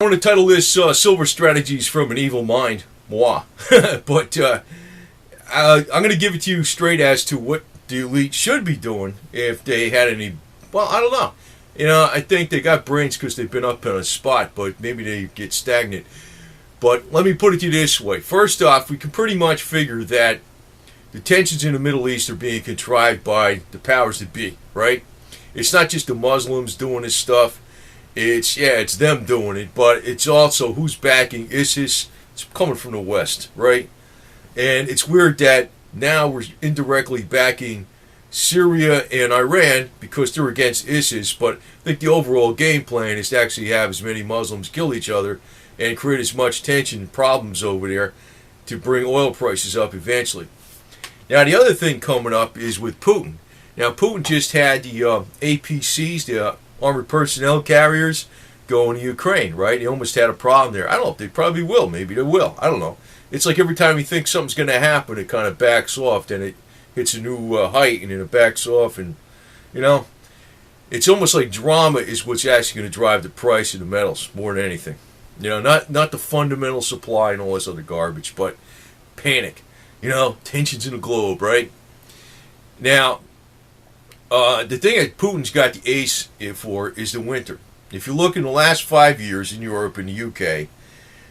I want to title this Silver Strategies from an Evil Mind. Moi. But I'm going to give it to you straight as to what the elite should be doing if they had any. Well, I don't know. I think they got brains because they've been up on a spot, but maybe they get stagnant. But let me put it to you this way. First off, we can pretty much figure that the tensions in the Middle East are being contrived by the powers that be, right? It's not just the Muslims doing this stuff. It's them doing it, but it's also who's backing ISIS. It's coming from the West, right? And it's weird that now we're indirectly backing Syria and Iran because they're against ISIS, but I think the overall game plan is to actually have as many Muslims kill each other and create as much tension and problems over there to bring oil prices up eventually. Now, the other thing coming up is with Putin. Now, Putin just had the APCs, the armored personnel carriers, going to Ukraine, right? He almost had a problem there. I don't know if they probably will. Maybe they will. I don't know. It's like every time you think something's going to happen, it kind of backs off. Then it hits a new height, and then it backs off. And, it's almost like drama is what's actually going to drive the price of the metals more than anything. Not the fundamental supply and all this other garbage, but panic. Tensions in the globe, right? Now, the thing that Putin's got the ace for is the winter. If you look in the last 5 years in Europe and the UK,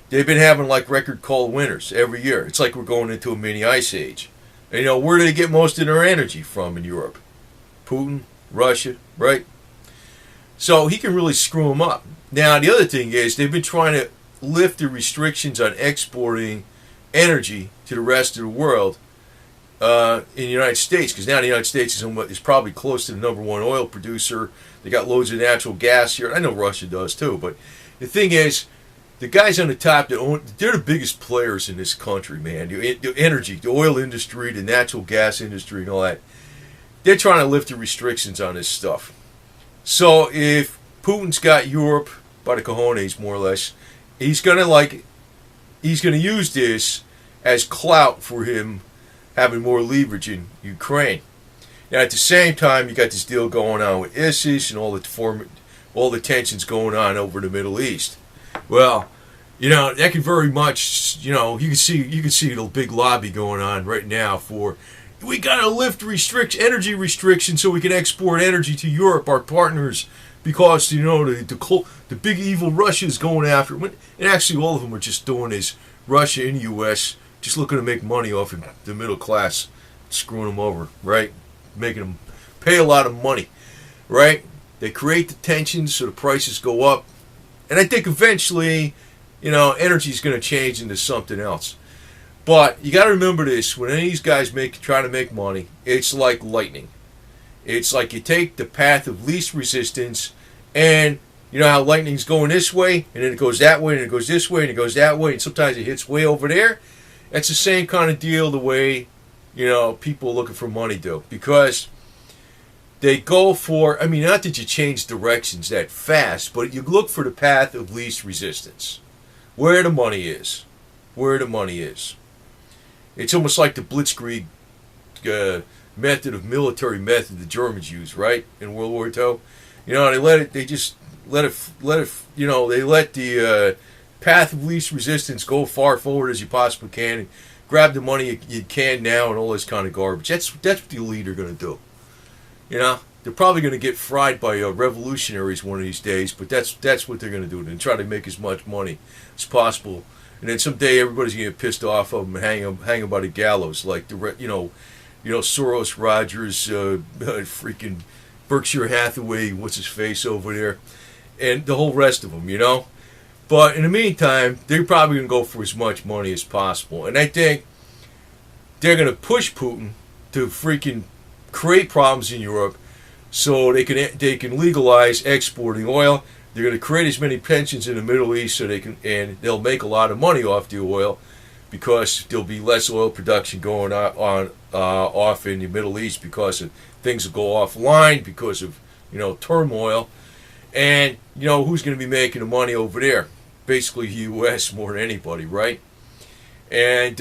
they've been having like record cold winters every year. It's like we're going into a mini ice age. And where do they get most of their energy from in Europe? Putin, Russia, right? So he can really screw them up. Now, the other thing is they've been trying to lift the restrictions on exporting energy to the rest of the world in the United States, because now the United States is probably close to the number one oil producer. They got loads of natural gas here. I know Russia does too, but the thing is, the guys on the top, they're the biggest players in this country, man. The energy, the oil industry, the natural gas industry, and all that. They're trying to lift the restrictions on this stuff. So if Putin's got Europe by the cojones, more or less, he's gonna use this as clout for him having more leverage in Ukraine. Now, at the same time, you got this deal going on with ISIS and all the tensions going on over the Middle East. Well, that can very much, you can see the big lobby going on right now for, we got to lift energy restrictions so we can export energy to Europe, our partners, because the big evil Russia is going after them. And actually, all of them are just doing is Russia and the U.S. just looking to make money off of the middle class, screwing them over, right? Making them pay a lot of money, right? They create the tensions so the prices go up. And I think eventually, energy is going to change into something else. But you got to remember this: when any of these guys try to make money, it's like lightning. It's like you take the path of least resistance, and you know how lightning's going this way, and then it goes that way, and it goes this way, and it goes that way, and sometimes it hits way over there. It's the same kind of deal the way, people looking for money do. Because they go for, not that you change directions that fast, but you look for the path of least resistance. Where the money is. Where the money is. It's almost like the Blitzkrieg military method the Germans used, right? In World War II. They let the path of least resistance go far forward as you possibly can, and grab the money you can now, and all this kind of garbage. That's what the elite are going to do. They're probably going to get fried by revolutionaries one of these days, but that's what they're going to do. They're going to try to make as much money as possible, and then someday everybody's going to get pissed off of them and hang them by the gallows, like Soros, Rogers, freaking Berkshire Hathaway, what's his face over there, and the whole rest of them, But in the meantime, they're probably going to go for as much money as possible. And I think they're going to push Putin to freaking create problems in Europe so they can legalize exporting oil. They're going to create as many pensions in the Middle East and they'll make a lot of money off the oil because there'll be less oil production going on off in the Middle East because things will go offline because of turmoil. And who's going to be making the money over there? Basically the U.S. more than anybody, right? And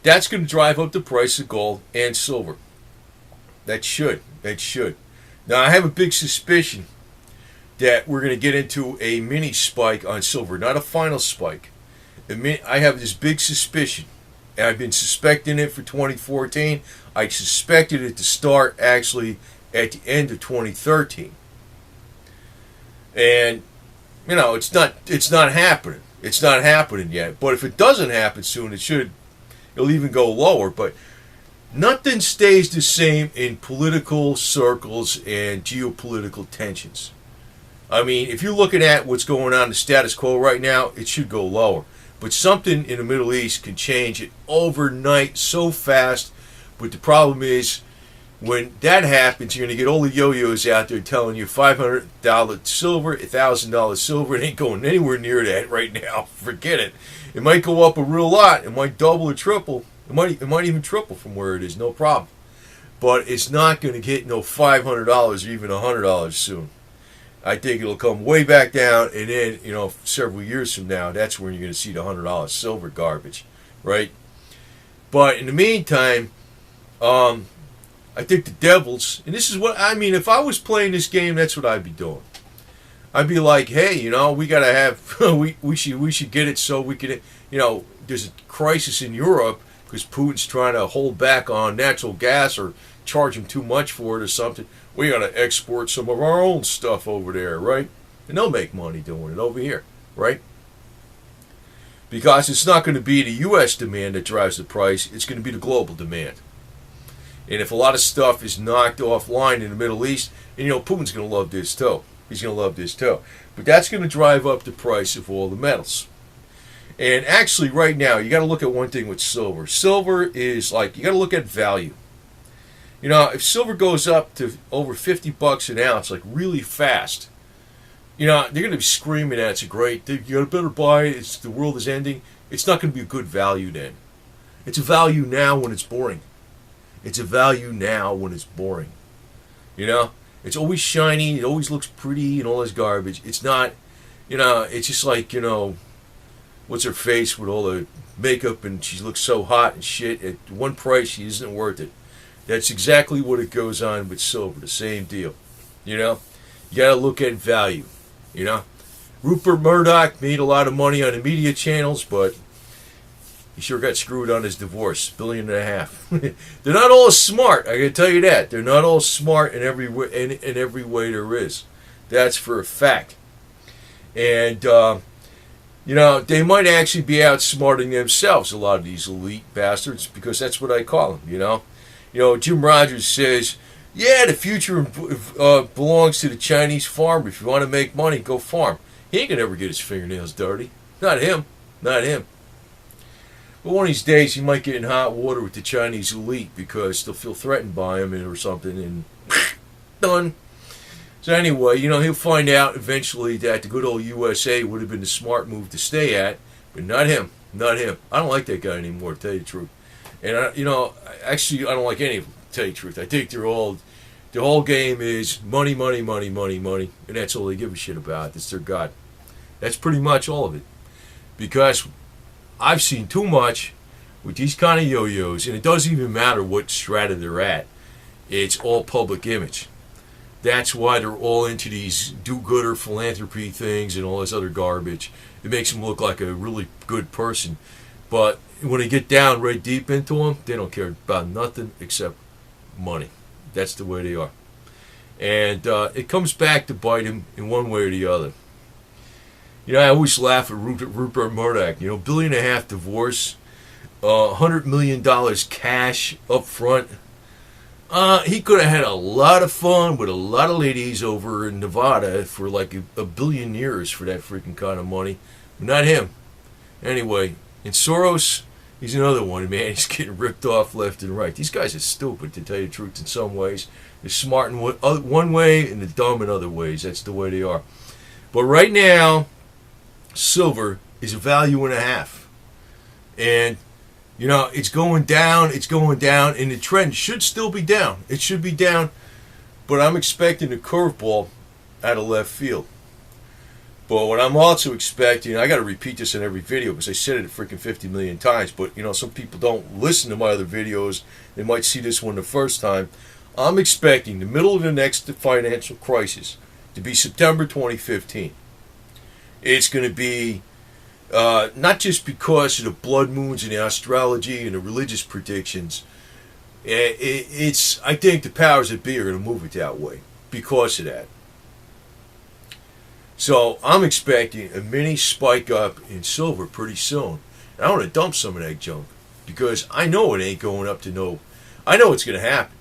that's going to drive up the price of gold and silver. That should. Now, I have a big suspicion that we're going to get into a mini spike on silver, not a final spike. I have this big suspicion, and I've been suspecting it for 2014. I suspected it to start actually at the end of 2013. And, it's not happening. It's not happening yet. But if it doesn't happen soon, it'll even go lower. But nothing stays the same in political circles and geopolitical tensions. I mean, if you're looking at what's going on, the status quo right now, it should go lower. But something in the Middle East can change it overnight so fast. But the problem is, when that happens, you're going to get all the yo-yos out there telling you $500 silver, $1,000 silver. It ain't going anywhere near that right now. Forget it. It might go up a real lot. It might double or triple. It might even triple from where it is. No problem. But it's not going to get no $500 or even $100 soon. I think it'll come way back down, and then, several years from now, that's when you're going to see the $100 silver garbage, right? But in the meantime, I think the devils, and this is what, if I was playing this game, that's what I'd be doing. I'd be like, hey, we got to have, we should get it so we can, there's a crisis in Europe because Putin's trying to hold back on natural gas or charge him too much for it or something. We got to export some of our own stuff over there, right? And they'll make money doing it over here, right? Because it's not going to be the U.S. demand that drives the price. It's going to be the global demand. And if a lot of stuff is knocked offline in the Middle East, and Putin's going to love this too. He's going to love this too. But that's going to drive up the price of all the metals. And actually, right now, you got to look at one thing with silver. Silver is you got to look at value. If silver goes up to over $50 an ounce, really fast, they're going to be screaming at it's a great thing. You better buy it. The world is ending. It's not going to be a good value then. It's a value now when it's boring. It's a value now when it's boring. It's always shiny. It always looks pretty and all this garbage. It's not, it's just what's her face with all the makeup and she looks so hot and shit. At one price, she isn't worth it. That's exactly what it goes on with silver. The same deal. You got to look at value. Rupert Murdoch made a lot of money on the media channels, but he sure got screwed on his divorce. $1.5 billion. They're not all smart. I can tell you that. They're not all smart in every way, in every way there is. That's for a fact. And, they might actually be outsmarting themselves, a lot of these elite bastards, because that's what I call them, Jim Rogers says, yeah, the future belongs to the Chinese farmer. If you want to make money, go farm. He ain't going to ever get his fingernails dirty. Not him. Not him. But one of these days, he might get in hot water with the Chinese elite because they'll feel threatened by him or something, and done. So anyway, he'll find out eventually that the good old USA would have been the smart move to stay at, but not him. Not him. I don't like that guy anymore, to tell you the truth. And, actually, I don't like any of them, to tell you the truth. I think the whole game is money, money, money, money, money, and that's all they give a shit about. That's their God. That's pretty much all of it. Because I've seen too much with these kind of yo-yos, and it doesn't even matter what strata they're at. It's all public image. That's why they're all into these do-gooder philanthropy things and all this other garbage. It makes them look like a really good person. But when they get down right deep into them, they don't care about nothing except money. That's the way they are. And it comes back to bite them in one way or the other. I always laugh at Rupert Murdoch. $1.5 billion divorce, $100 million cash up front. He could have had a lot of fun with a lot of ladies over in Nevada for a billion years for that freaking kind of money. Not him. Anyway, and Soros, he's another one, man. He's getting ripped off left and right. These guys are stupid, to tell you the truth, in some ways. They're smart in one way and they're dumb in other ways. That's the way they are. But right now, silver is $1.5. And, it's going down, and the trend should still be down. It should be down, but I'm expecting a curveball out of left field. But what I'm also expecting, I got to repeat this in every video because I said it freaking 50 million times, but, some people don't listen to my other videos. They might see this one the first time. I'm expecting the middle of the next financial crisis to be September 2015. It's going to be not just because of the blood moons and the astrology and the religious predictions. I think the powers that be are going to move it that way because of that. So I'm expecting a mini spike up in silver pretty soon. And I want to dump some of that junk because I know it ain't going up to no. I know it's going to happen.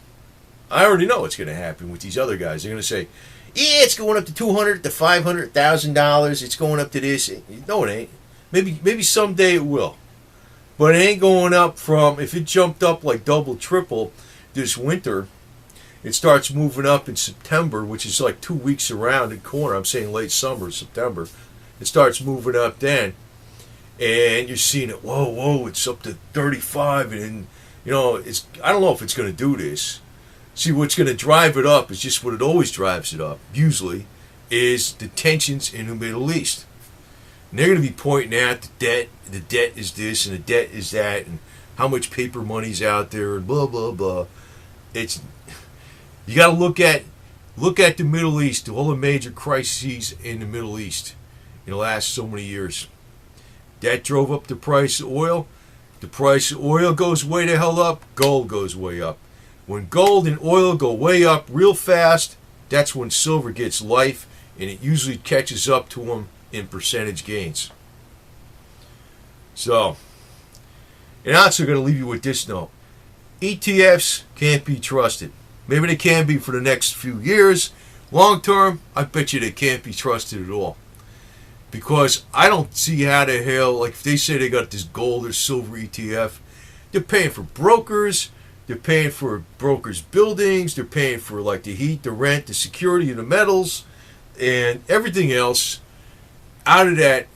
I already know it's going to happen with these other guys. They're going to say, "Yeah, it's going up to $200,000 to $500,000. It's going up to this." No, it ain't. Maybe someday it will, but it ain't going up from. If it jumped up like double, triple this winter, it starts moving up in September, which is like 2 weeks around the corner. I'm saying late summer, September. It starts moving up then, and you're seeing it. Whoa! It's up to 35, and it's. I don't know if it's going to do this. See, what's going to drive it up is just what it always drives it up. Usually, is the tensions in the Middle East. And they're going to be pointing out the debt. The debt is this, and the debt is that, and how much paper money's out there, and blah blah blah. You got to look at the Middle East, all the major crises in the Middle East in the last so many years. That drove up the price of oil. The price of oil goes way the hell up. Gold goes way up. When gold and oil go way up real fast, that's when silver gets life, and it usually catches up to them in percentage gains. So, and I'm also going to leave you with this note. ETFs can't be trusted. Maybe they can be for the next few years. Long term, I bet you they can't be trusted at all. Because I don't see how the hell, like if they say they got this gold or silver ETF, they're paying for brokers, they're paying for brokers' buildings, they're paying for like the heat, the rent, the security, and the metals, and everything else out of that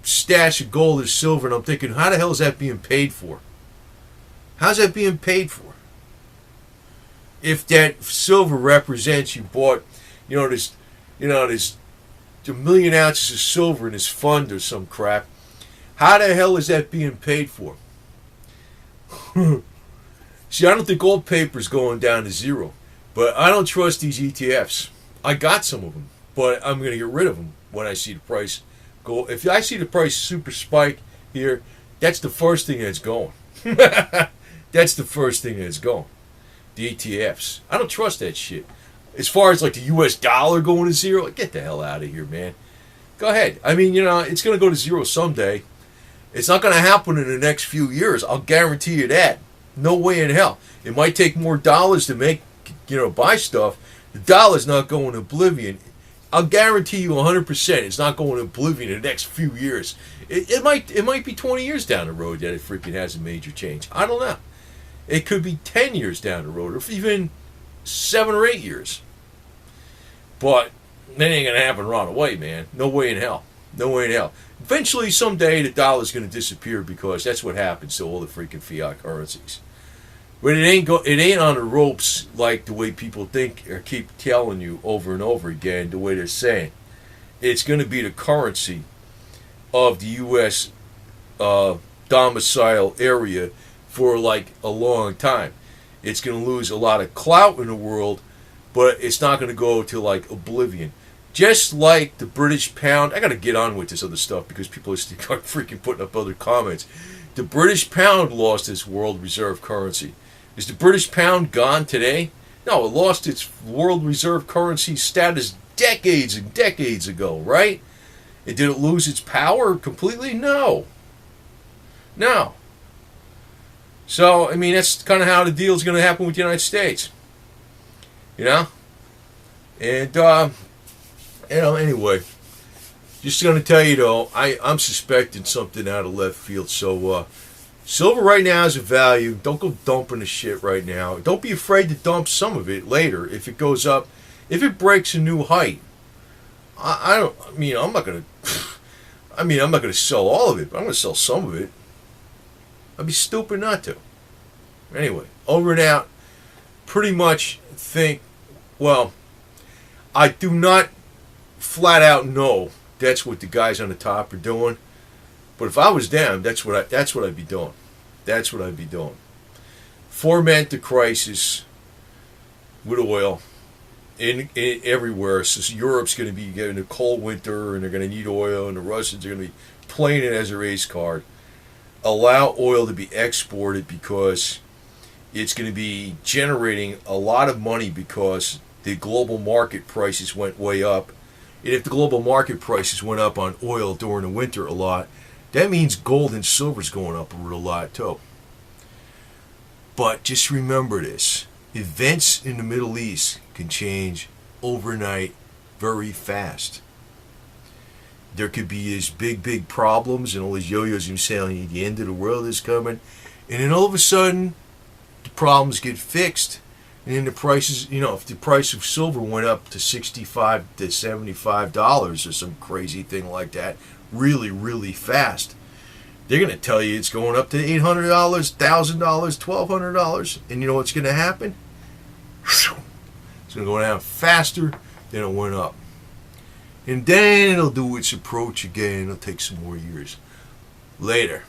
stash of gold or silver. And I'm thinking, how the hell is that being paid for? How's that being paid for? If that silver represents you bought, this a million ounces of silver in this fund or some crap, how the hell is that being paid for? See, I don't think gold paper's going down to zero, but I don't trust these ETFs. I got some of them, but I'm going to get rid of them when I see the price go. If I see the price super spike here, that's the first thing that's going. That's the first thing that's going. The ETFs. I don't trust that shit. As far as like the US dollar going to zero, get the hell out of here, man. Go ahead. I mean, it's going to go to zero someday. It's not going to happen in the next few years. I'll guarantee you that. No way in hell. It might take more dollars to make, buy stuff. The dollar's not going to oblivion. I'll guarantee you 100% it's not going to oblivion in the next few years. It might be 20 years down the road that it freaking has a major change. I don't know. It could be 10 years down the road, or even 7 or 8 years. But that ain't going to happen right away, man. No way in hell. No way in hell. Eventually, someday, the dollar's going to disappear because that's what happens to all the freaking fiat currencies. But it ain't on the ropes like the way people think or keep telling you over and over again, the way they're saying. It's going to be the currency of the U.S. Domicile area for like a long time. It's going to lose a lot of clout in the world, but it's not going to go to like oblivion. Just like the British pound. I got to get on with this other stuff because people are freaking putting up other comments. The British pound lost its world reserve currency. Is the British pound gone today? No, it lost its world reserve currency status decades and decades ago, right? And did it lose its power completely? No. No. So, I mean, that's kind of how the deal is going to happen with the United States. And, anyway, just going to tell you, though, I'm suspecting something out of left field. So, silver right now is a value. Don't go dumping the shit right now. Don't be afraid to dump some of it later if it goes up. If it breaks a new height, I'm not going to sell all of it, but I'm going to sell some of it. I'd be stupid not to. Anyway, over and out. Pretty much think, I do not flat out know that's what the guys on the top are doing. But if I was them, that's what I'd be doing. That's what I'd be doing. Foment the crisis with oil. in everywhere. So Europe's going to be getting a cold winter, and they're going to need oil, and the Russians are going to be playing it as a race card. Allow oil to be exported because it's going to be generating a lot of money because the global market prices went way up. And if the global market prices went up on oil during the winter a lot, that means gold and silver's going up a real lot too. But just remember this. Events in the Middle East can change overnight very fast. There could be these big problems and all these yo-yos and saying the end of the world is coming. And then all of a sudden, the problems get fixed. And then the prices, if the price of silver went up to $65 to $75 or some crazy thing like that, really fast, they're going to tell you it's going up to $800, $1,000, $1,200. And you know what's going to happen? It's going to go down faster than it went up. And then it'll do its approach again. It'll take some more years. Later.